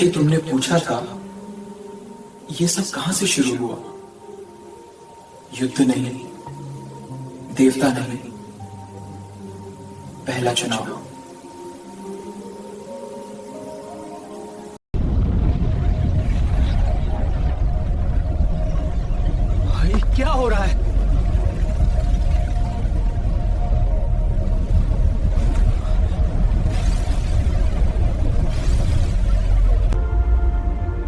कि तुमने पूछा था ये सब कहां से शुरू हुआ। युद्ध नहीं, देवता नहीं, पहला चुनाव। भाई क्या हो रहा है?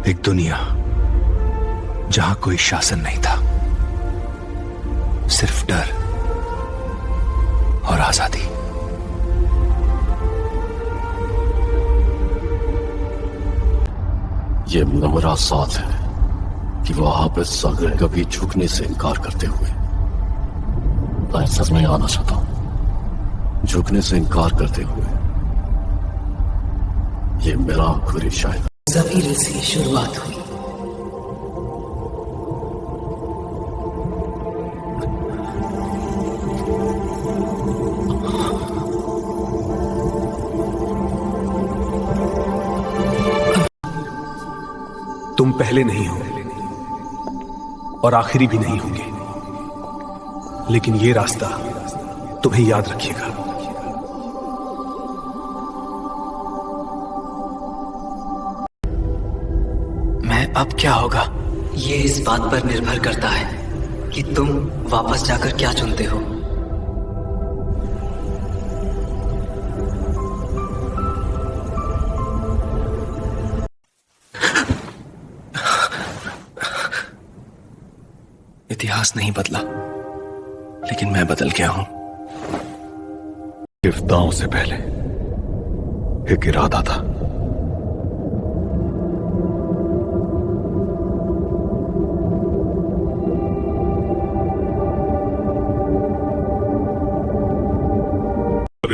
एक दुनिया जहां कोई शासन नहीं था, सिर्फ डर और आजादी। ये मेरा साथ है कि वो हाफिज सागर कभी झुकने से इनकार करते हुए, मैं सच में आना चाहता हूं, झुकने से इनकार करते हुए। ये मेरा आखिरी शायद जमीर से शुरुआत हुई। तुम पहले नहीं हो और आखिरी भी नहीं होंगे, लेकिन ये रास्ता तुम्हें याद रखिएगा। अब क्या होगा, ये इस बात पर निर्भर करता है कि तुम वापस जाकर क्या चुनते हो। इतिहास नहीं बदला, लेकिन मैं बदल गया हूं। गिरफ्तारों से पहले एक इरादा था।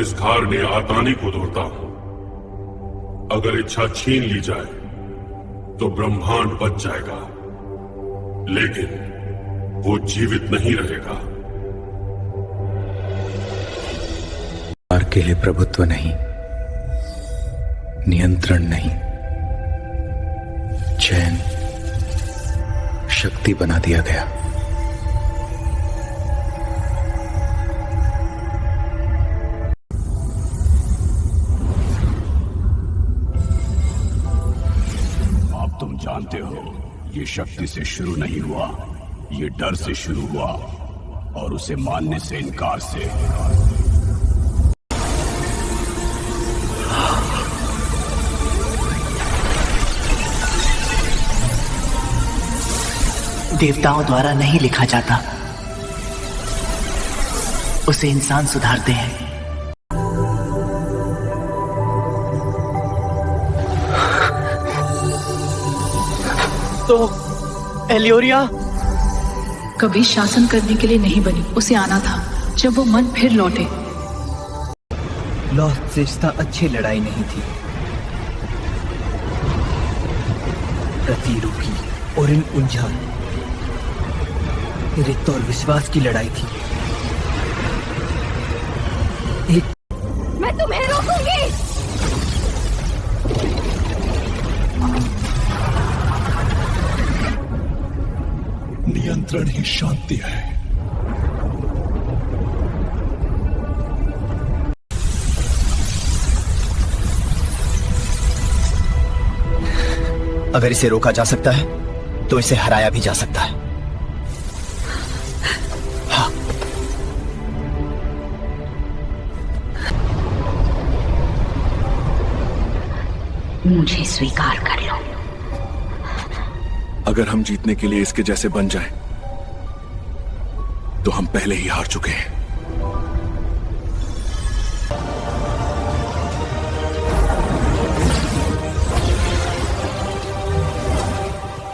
इस घार में आतानी को तोड़ता हूं। अगर इच्छा छीन ली जाए तो ब्रह्मांड बच जाएगा, लेकिन वो जीवित नहीं रहेगा। और के लिए प्रभुत्व नहीं, नियंत्रण नहीं, चैन शक्ति बना दिया गया। तुम जानते हो, ये शक्ति से शुरू नहीं हुआ, ये डर से शुरू हुआ और उसे मानने से इनकार से। देवताओं द्वारा नहीं लिखा जाता, उसे इंसान सुधारते हैं। तो एलियोरिया कभी शासन करने के लिए नहीं बनी, उसे आना था जब वो मन फिर लौटे। लॉस्ट सिस्ता अच्छी लड़ाई नहीं थी। प्रतिरूपी और इन उलझा रित और विश्वास की लड़ाई थी। मैं तुम्हें रोकूंगी। नियंत्रण ही शांति है। अगर इसे रोका जा सकता है तो इसे हराया भी जा सकता है। हाँ। मुझे स्वीकार कर लो। अगर हम जीतने के लिए इसके जैसे बन जाएं, तो हम पहले ही हार चुके हैं।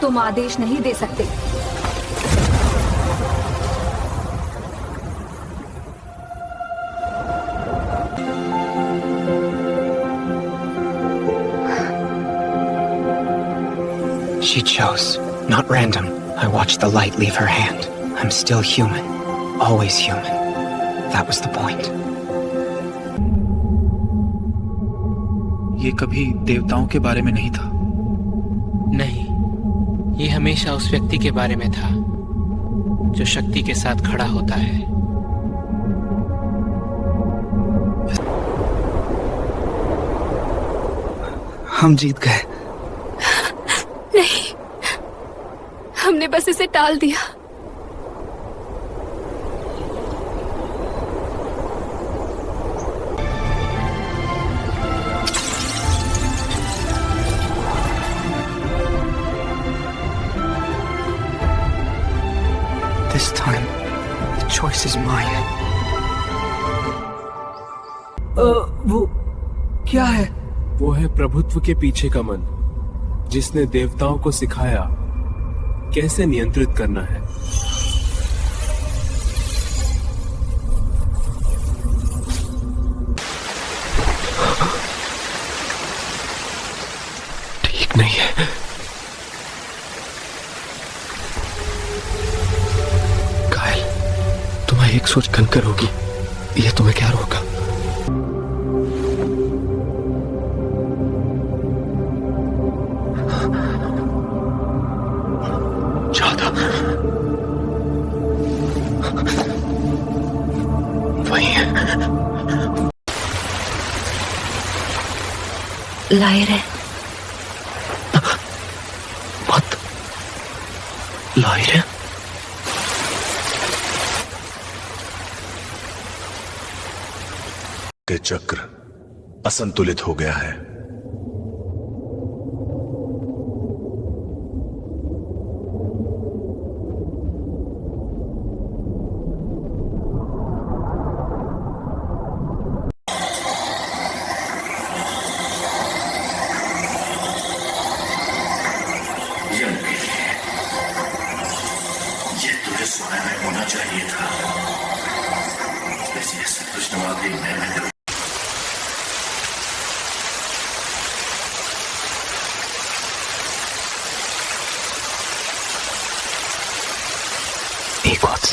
तुम आदेश नहीं दे सकते। She chose, not random. I watched the light leave her hand. I'm still human. Always human. That was the point. ये कभी देवताओं के बारे में नहीं था, हमेशा उस व्यक्ति के बारे में था जो शक्ति के साथ खड़ा होता है। हम जीत गए। नहीं, हमने बस इसे टाल दिया। This time, the choice is mine. वो क्या है? वो है प्रभुत्व के पीछे का मन, जिसने देवताओं को सिखाया कैसे नियंत्रित करना है। ठीक नहीं है। कायल, तुम्हें एक सोच कंकर होगी, यह तुम्हें क्या रोका? ज्यादा वही है। लायरे, मत लायरे। के चक्र असंतुलित हो गया है। ये तुझे स्वयं में होना चाहिए था। इसलिए संतुष्टवादी मैं Equals.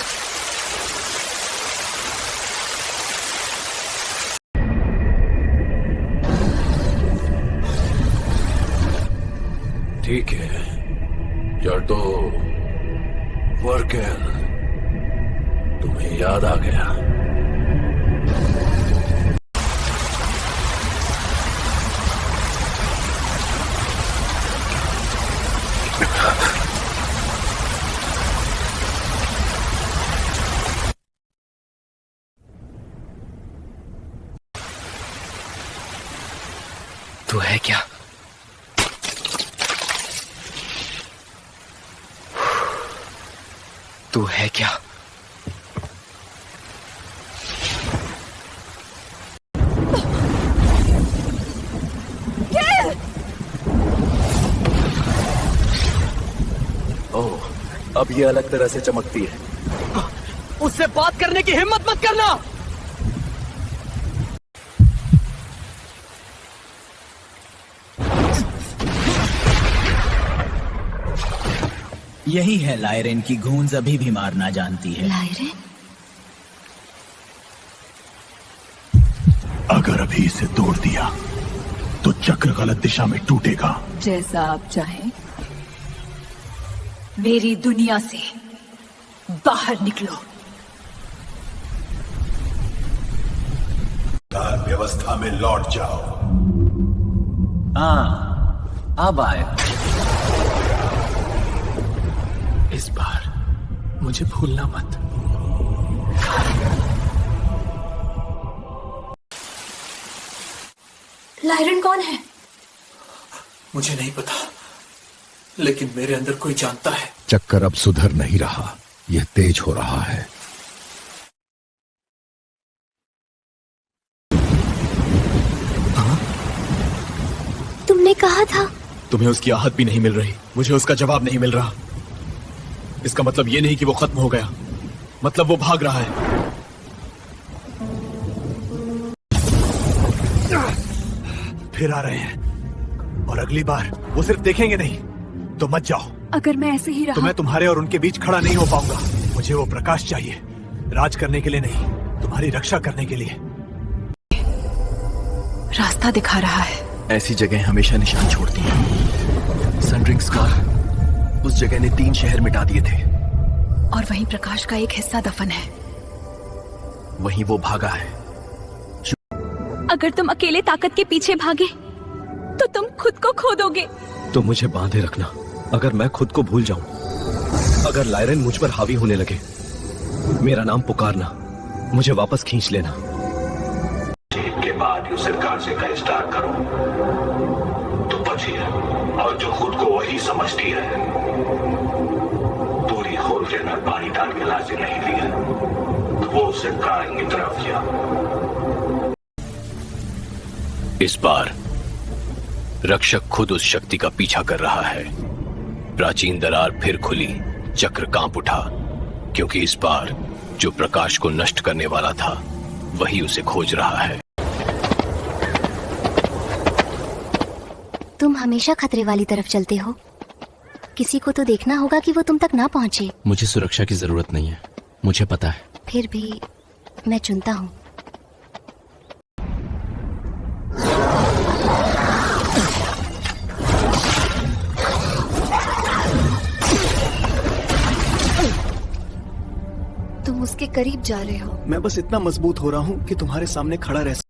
ठीक है, जर्टो वर्केल, तुम्हें याद आ गया। तू है क्या? तू है क्या? ओह, अब ये अलग तरह से चमकती है। उससे बात करने की हिम्मत मत करना। यही है लायरेन की गूंज अभी भी मारना जानती है। लायरे, अगर अभी इसे तोड़ दिया तो चक्र गलत दिशा में टूटेगा। जैसा आप चाहें। मेरी दुनिया से बाहर निकलो। व्यवस्था में लौट जाओ। हाँ, अब आए। इस बार मुझे भूलना मत। लायरन कौन है? मुझे नहीं पता, लेकिन मेरे अंदर कोई जानता है। चक्कर अब सुधर नहीं रहा, यह तेज हो रहा है। तुमने कहा था। तुम्हें उसकी आहट भी नहीं मिल रही, मुझे उसका जवाब नहीं मिल रहा। इसका मतलब ये नहीं कि वो खत्म हो गया, मतलब वो भाग रहा है। फिर आ रहे हैं और अगली बार वो सिर्फ देखेंगे नहीं तो मत जाओ। अगर मैं ऐसे ही रहा तो मैं तुम्हारे और उनके बीच खड़ा नहीं हो पाऊंगा। मुझे वो प्रकाश चाहिए, राज करने के लिए नहीं, तुम्हारी रक्षा करने के लिए। रास्ता दिखा रहा है। ऐसी जगह हमेशा निशान छोड़ती हैं। सनरिंग स्कार उस जगह ने 3 शहर मिटा दिए थे। और वहीं प्रकाश का एक हिस्सा दफन है। वहीं वो भागा है। अगर तुम अकेले ताकत के पीछे भागे तो तुम खुद को खो दोगे। तो मुझे बांधे रखना। अगर मैं खुद को भूल जाऊं, अगर लायरन मुझ पर हावी होने लगे, मेरा नाम पुकारना, मुझे वापस खींच लेना। के बाद उस सरकार से का स्टार्ट करो तो बचिए, और जो खुद को वही समझती है पूरी खोल के अंदर पानी डाल के लाशें नहीं लिया तो वो सरकार की तरफ जा। इस बार रक्षक खुद उस शक्ति का पीछा कर रहा है। प्राचीन दरार फिर खुली, चक्र कांप उठा, क्योंकि इस बार जो प्रकाश को नष्ट करने वाला था वही उसे खोज रहा है। तुम हमेशा खतरे वाली तरफ चलते हो। किसी को तो देखना होगा कि वो तुम तक ना पहुंचे। मुझे सुरक्षा की जरूरत नहीं है, मुझे पता है। फिर भी मैं चुनता हूँ। तुम उसके करीब जा रहे हो। मैं बस इतना मजबूत हो रहा हूँ कि तुम्हारे सामने खड़ा रह।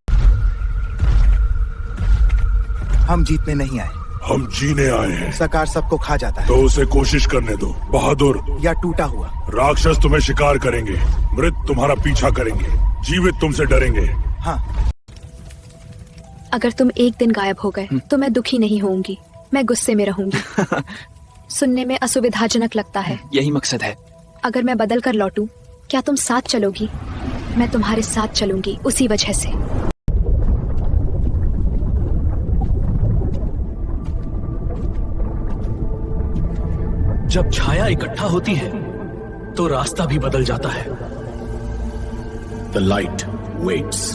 हम जीतने नहीं आए, हम जीने आए हैं। सरकार सबको खा जाता है। तो उसे कोशिश करने दो, बहादुर। या टूटा हुआ। राक्षस तुम्हें शिकार करेंगे, मृत तुम्हारा पीछा करेंगे, जीवित तुमसे डरेंगे। हाँ। अगर तुम एक दिन गायब हो गए तो मैं दुखी नहीं होऊंगी, मैं गुस्से में रहूंगी। सुनने में असुविधाजनक लगता है। यही मकसद है। अगर मैं बदल कर लौटूं, क्या तुम साथ चलोगी? मैं तुम्हारे साथ चलूंगी उसी वजह से। जब छाया इकट्ठा होती है तो रास्ता भी बदल जाता है। The light waits.